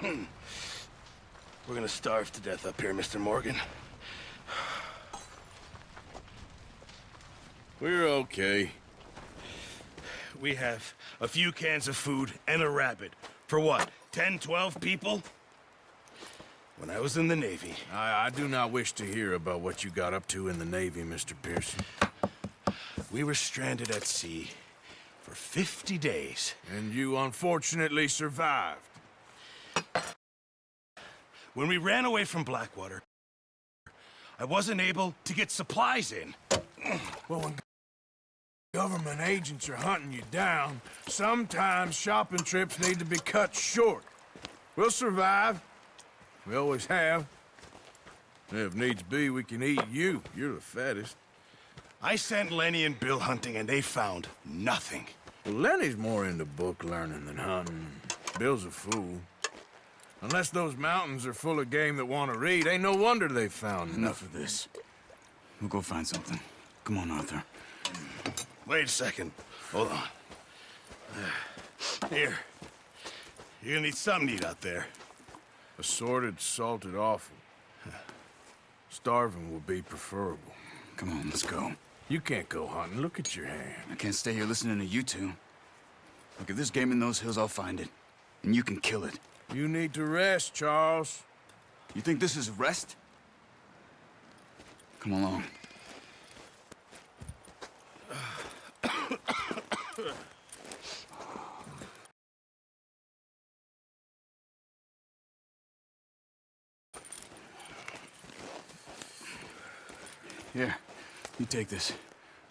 We're gonna starve to death up here, Mr. Morgan. We're okay. We have a few cans of food and a rabbit. For what, 10, 12 people? When I was in the Navy... I do not wish to hear about what you got up to in the Navy, Mr. Pearson. We were stranded at sea for 50 days. And you unfortunately survived. When we ran away from Blackwater, I wasn't able to get supplies in. Well, when government agents are hunting you down, sometimes shopping trips need to be cut short. We'll survive. We always have. If needs be, we can eat you. You're the fattest. I sent Lenny and Bill hunting, and they found nothing. Well, Lenny's more into book learning than hunting. Bill's a fool. Unless those mountains are full of game that want to read, ain't no wonder they found Enough of this. We'll go find something. Come on, Arthur. Wait a second. Hold on. Here. You're gonna need something to eat out there. Assorted, salted offal. Starving will be preferable. Come on, let's go. You can't go hunting. Look at your hand. I can't stay here listening to you two. Look, if there's game in those hills, I'll find it. And you can kill it. You need to rest, Charles. You think this is rest? Come along. Here, you take this.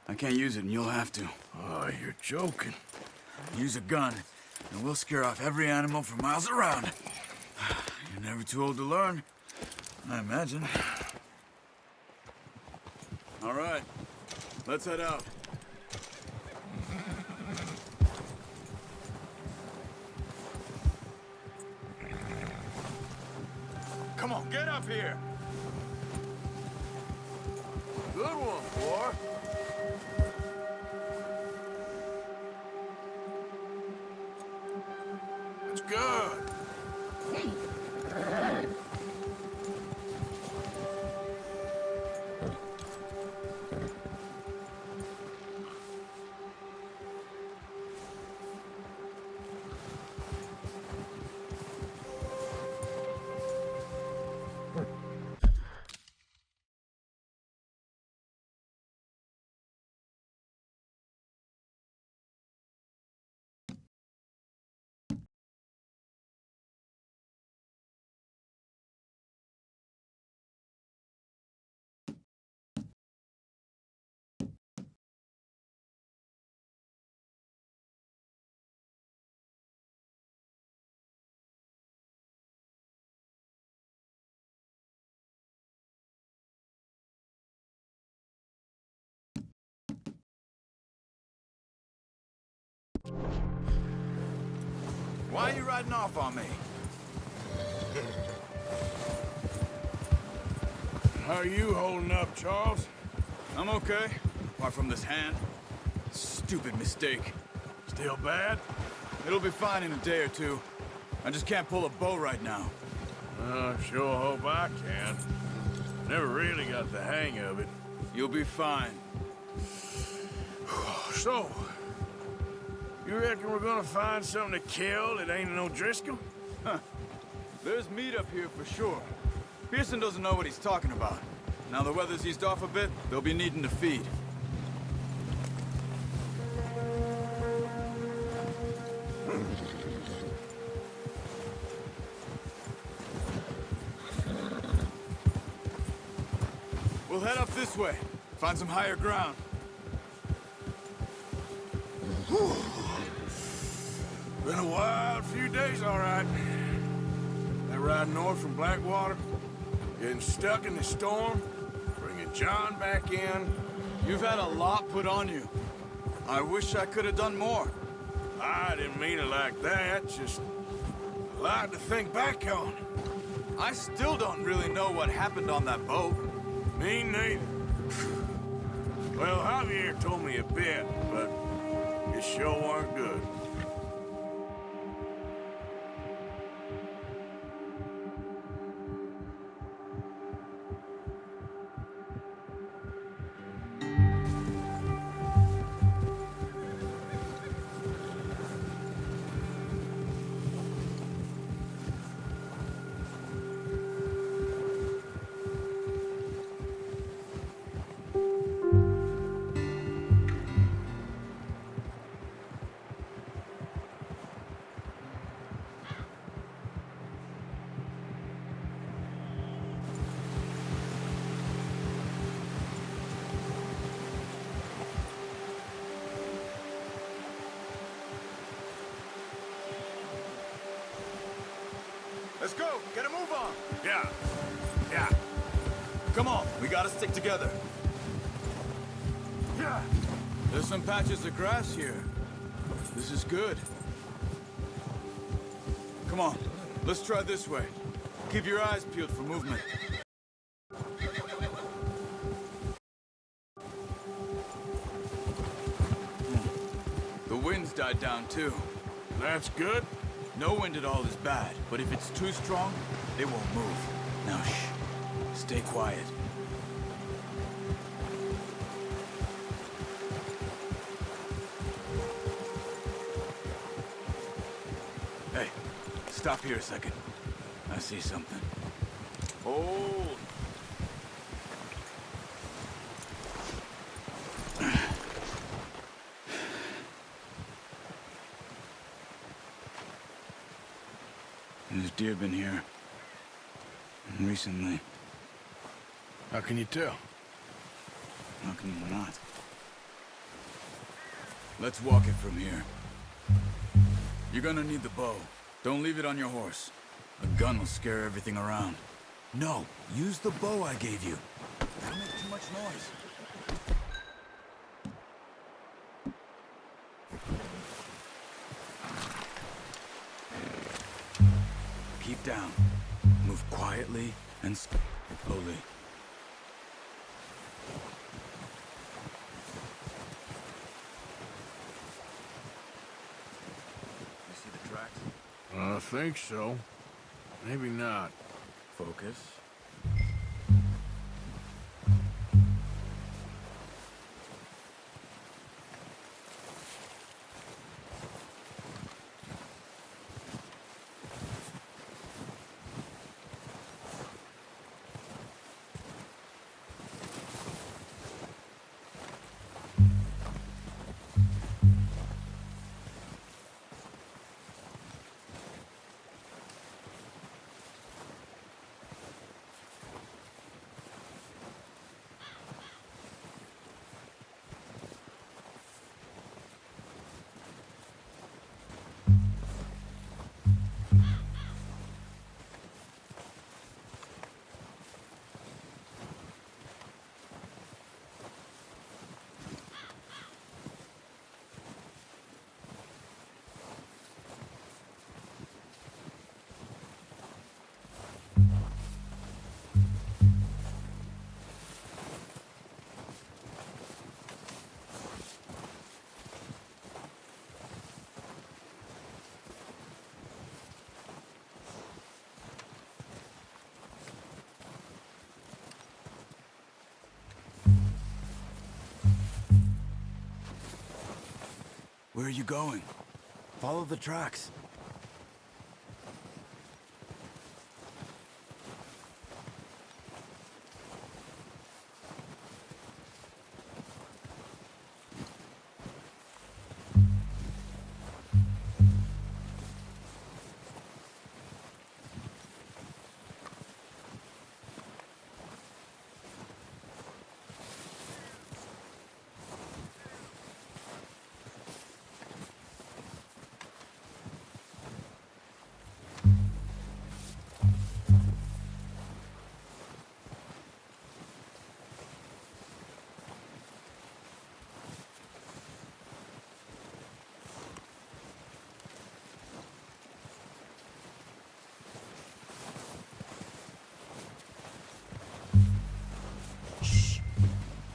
I can't use it, and you'll have to. Oh, you're joking. Use a gun, and we'll scare off every animal for miles around. You're never too old to learn, I imagine. All right, let's head out. Come on, get up here! Good one, boy. That's good. Why are you riding off on me? How are you holding up, Charles? I'm okay, apart from this hand. Stupid mistake. Still bad? It'll be fine in a day or two. I just can't pull a bow right now. Sure hope I can. Never really got the hang of it. You'll be fine. So, you reckon we're gonna find something to kill that ain't no Driscoll? Huh. There's meat up here for sure. Pearson doesn't know what he's talking about. Now the weather's eased off a bit, they'll be needing to feed. We'll head up this way, find some higher ground. Been a wild few days, all right. That ride north from Blackwater, getting stuck in the storm, bringing John back in. You've had a lot put on you. I wish I could have done more. I didn't mean it like that, just a lot to think back on. I still don't really know what happened on that boat. Me neither. Well, Javier told me a bit, but it sure weren't good. Let's go! Get a move on! Yeah. Yeah. Come on, we gotta stick together. Yeah. There's some patches of grass here. This is good. Come on, let's try this way. Keep your eyes peeled for movement. The wind's died down too. That's good. No wind at all is bad, but if it's too strong, they won't move. Now shh. Stay quiet. Hey, stop here a second. I see something. Hold. There's deer been here. Recently. How can you tell? How can you not? Let's walk it from here. You're gonna need the bow. Don't leave it on your horse. A gun will scare everything around. No, use the bow I gave you. Don't make too much noise. Keep down. Move quietly and slowly. You see the tracks? I think so. Maybe not. Focus. Where are you going? Follow the tracks.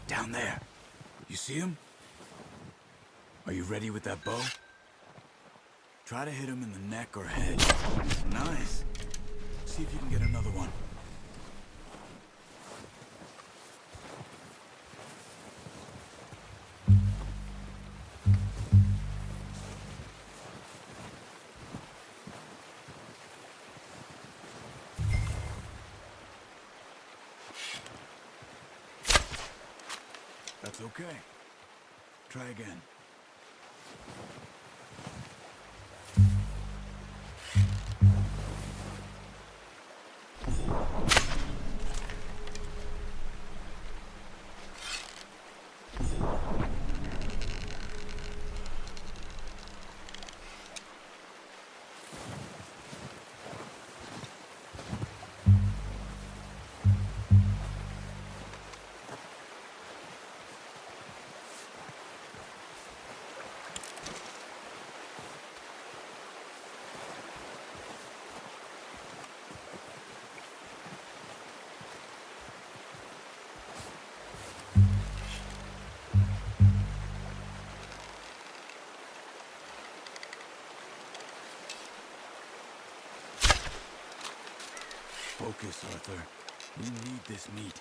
Down there. You see him? Are you ready with that bow? Try to hit him in the neck or head. Nice. See if you can get another one. That's okay. Try again. Focus, Arthur. We need this meat.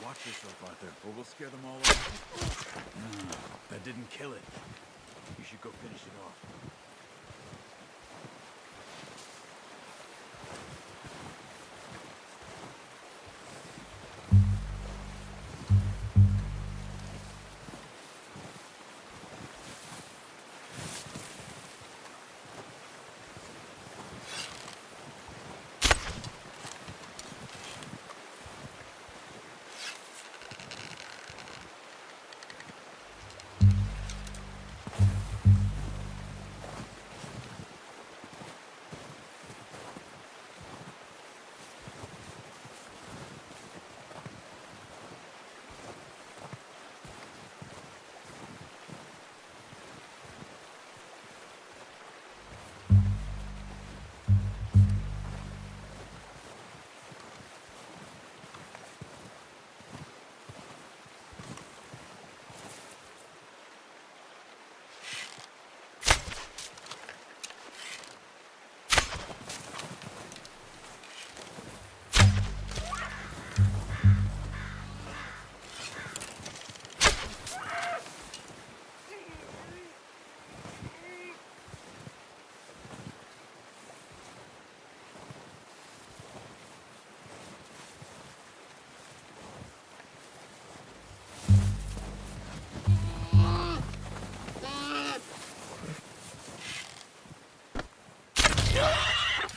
Watch yourself, Arthur, or we'll scare them all off. That didn't kill it. You should go finish it off.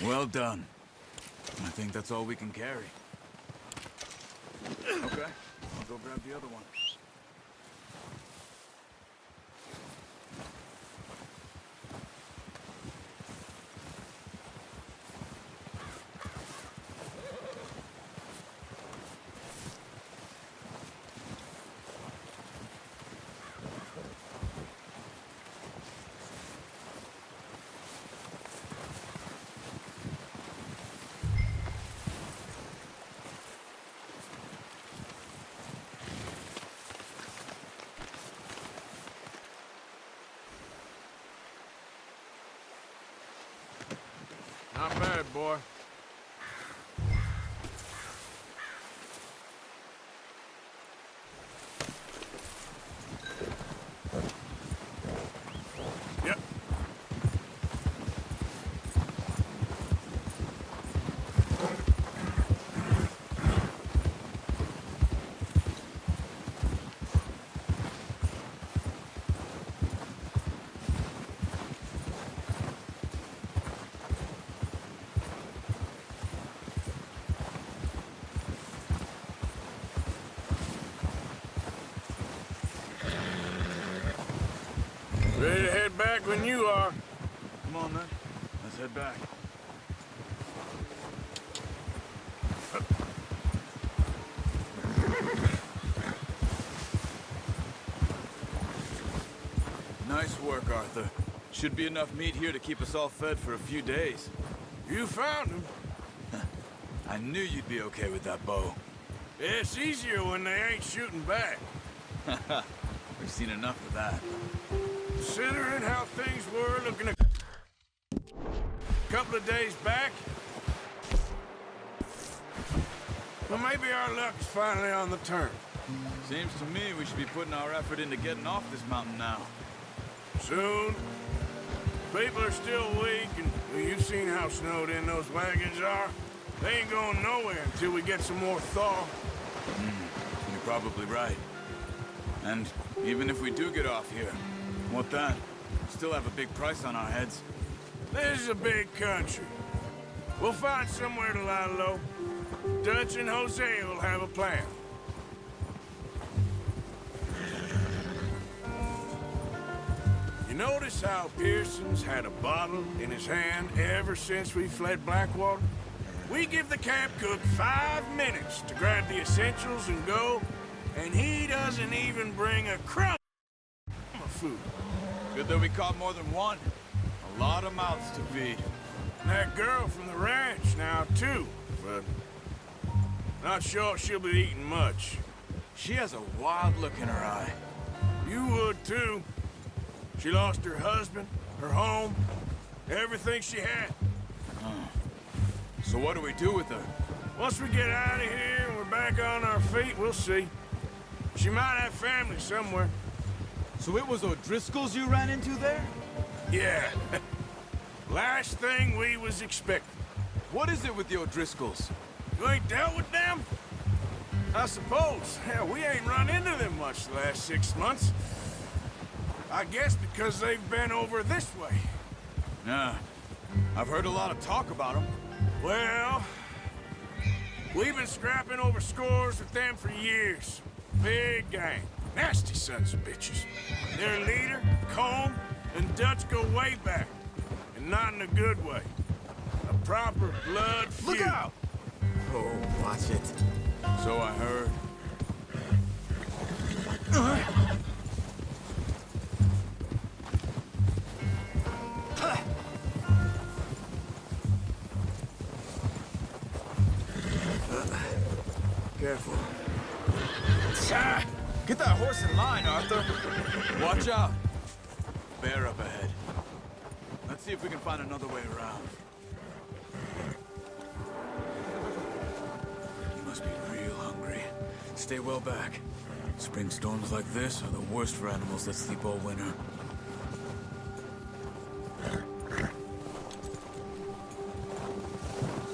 Well done. I think that's all we can carry. Okay, I'll go grab the other one. Not bad, boy. Yep. Ready to head back when you are. Come on, then. Let's head back. Nice work, Arthur. Should be enough meat here to keep us all fed for a few days. You found him. I knew you'd be okay with that bow. It's easier when they ain't shooting back. We've seen enough of that. Considering how things were looking a couple of days back, well, maybe our luck's finally on the turn. Seems to me we should be putting our effort into getting off this mountain now. Soon. People are still weak, and well, you've seen how snowed in those wagons are. They ain't going nowhere until we get some more thaw. You're probably right. And even if we do get off here, what then? Still have a big price on our heads. This is a big country. We'll find somewhere to lie low. Dutch and Jose will have a plan. You notice how Pearson's had a bottle in his hand ever since we fled Blackwater? We give the camp cook 5 minutes to grab the essentials and go, and he doesn't even bring a crumb of food. Good that we caught more than one. A lot of mouths to feed. And that girl from the ranch now, too, but not sure she'll be eating much. She has a wild look in her eye. You would, too. She lost her husband, her home, everything she had. So what do we do with her? Once we get out of here and we're back on our feet, we'll see. She might have family somewhere. So it was O'Driscoll's you ran into there? Yeah. Last thing we was expecting. What is it with the O'Driscolls? You ain't dealt with them? I suppose. Hell, we ain't run into them much the last 6 months. I guess because they've been over this way. Yeah. I've heard a lot of talk about them. Well, we've been scrapping over scores with them for years. Big gang. Nasty sons of bitches. Their leader, Combe, and Dutch go way back. And not in a good way. A proper blood feud. Look out! Oh, watch it. So I heard. Careful. Get that horse in line, Arthur. Watch out. Bear up ahead. Let's see if we can find another way around. You must be real hungry. Stay well back. Spring storms like this are the worst for animals that sleep all winter.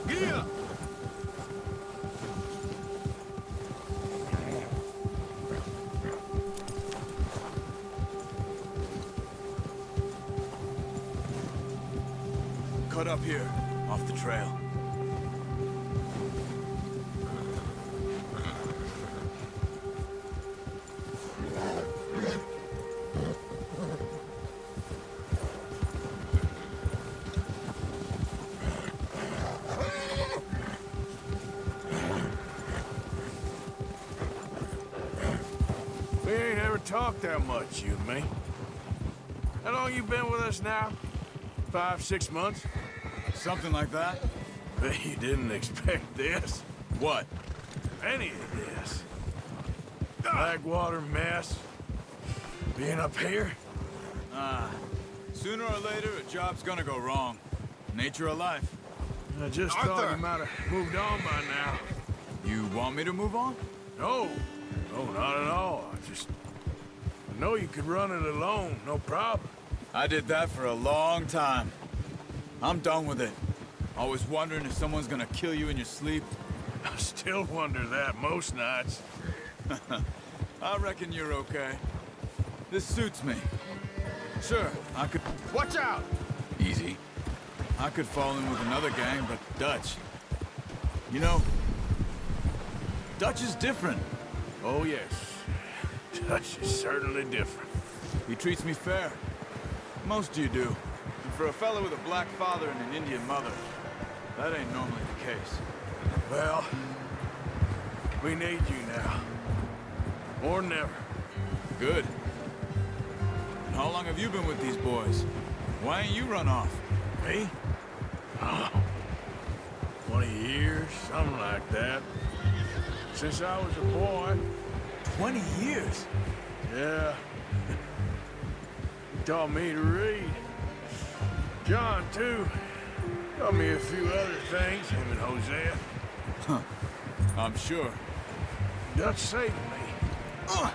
Yeah! Cut up here, off the trail. We ain't ever talked that much, you and me. How long you been with us now? 5, 6 months? Something like that? Bet you didn't expect this. What? Any of this. Blackwater mess. Being up here. Sooner or later, a job's gonna go wrong. Nature of life. I just thought you might have moved on by now. You want me to move on? No. No, not at all. I know you could run it alone, no problem. I did that for a long time. I'm done with it. Always wondering if someone's gonna kill you in your sleep. I still wonder that most nights. I reckon you're okay. This suits me. Sure, I could... Watch out! Easy. I could fall in with another gang, but Dutch... You know... Dutch is different. Oh, yes. Dutch is certainly different. He treats me fair. Most of you do. And for a fellow with a black father and an Indian mother, that ain't normally the case. Well, we need you now. More than ever. Good. And how long have you been with these boys? Why ain't you run off? Me? Oh, 20 years, something like that. since I was a boy. 20 years? Yeah. He taught me to read. John, too. Taught me a few other things, him and Hosea. Huh. I'm sure. Dutch saved me.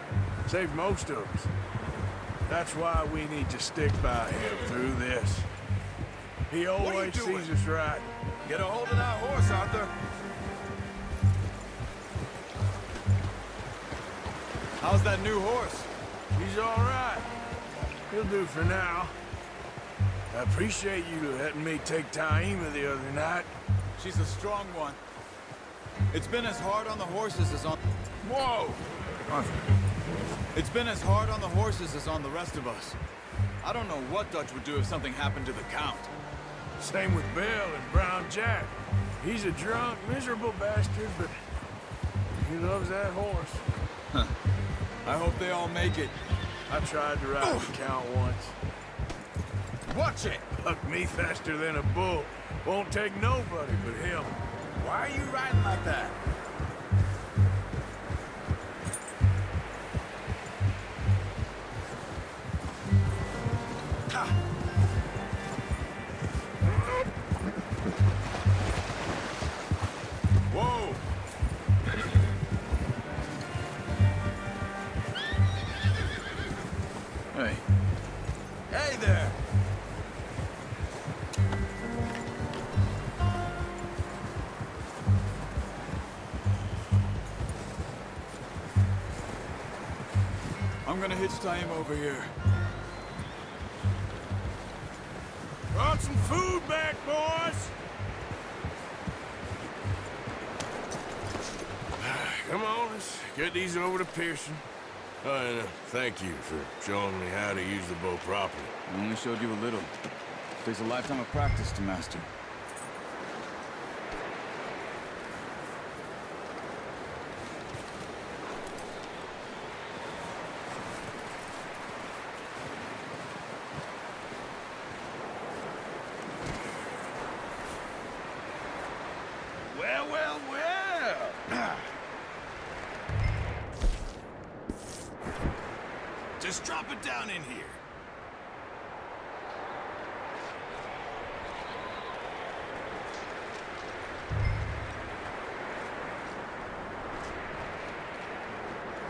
Saved most of us. That's why we need to stick by him through this. He always sees us right. Get a hold of that horse, Arthur. How's that new horse? He's all right. He'll do for now. I appreciate you letting me take Taima the other night. She's a strong one. It's been as hard on the horses as on... Whoa! Arthur. It's been as hard on the horses as on the rest of us. I don't know what Dutch would do if something happened to the Count. Same with Bill and Brown Jack. He's a drunk, miserable bastard, but he loves that horse. Huh. I hope they all make it. I tried to ride the Count once. Watch it! Bucked me faster than a bull. Won't take nobody but him. Why are you riding like that? Whoa! Hey. Hey there! I'm gonna hitch Taima over here. Brought some food back, boys! Come on, let's get these over to Pearson. Oh, and thank you for showing me how to use the bow properly. I only showed you a little. Takes a lifetime of practice to master. Well, well, well. Just drop it down in here.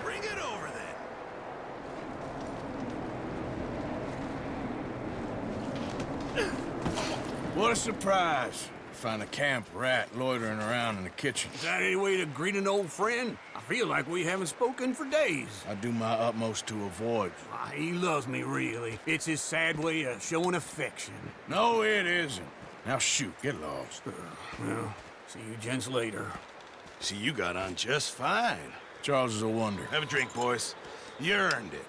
Bring it over then. What a surprise. Find a camp rat loitering around in the kitchen. Is that any way to greet an old friend? I feel like we haven't spoken for days. I do my utmost to avoid you. He loves me, really. It's his sad way of showing affection. No, it isn't. Now shoot, get lost. Well, see you gents later. See, you got on just fine. Charles is a wonder. Have a drink, boys. You earned it.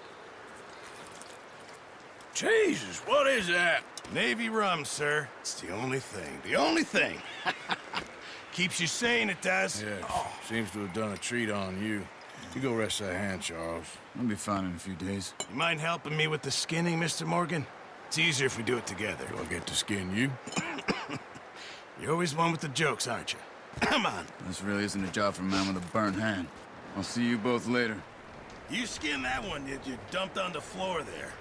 Jesus, what is that? Navy rum, sir. It's the only thing. The only thing. Keeps you sane, it does. Yeah, seems to have done a treat on you. You go rest that hand, Charles. I'll be fine in a few days. You mind helping me with the skinning, Mr. Morgan? It's easier if we do it together. Do I get to skin you? You're always one with the jokes, aren't you? Come on. This really isn't a job for a man with a burnt hand. I'll see you both later. You skinned that one you dumped on the floor there.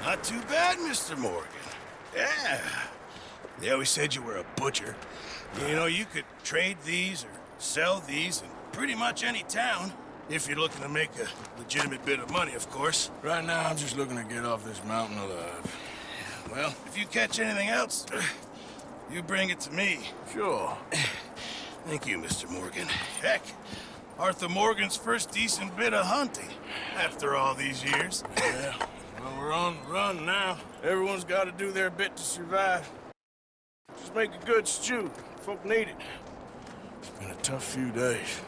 Not too bad, Mr. Morgan. Yeah. They always said you were a butcher. You know, you could trade these or sell these in pretty much any town. If you're looking to make a legitimate bit of money, of course. Right now, I'm just looking to get off this mountain alive. Well, if you catch anything else, you bring it to me. Sure. Thank you, Mr. Morgan. Heck, Arthur Morgan's first decent bit of hunting after all these years. Yeah. Well, we're on the run now. Everyone's got to do their bit to survive. Just make a good stew. Folk need it. It's been a tough few days.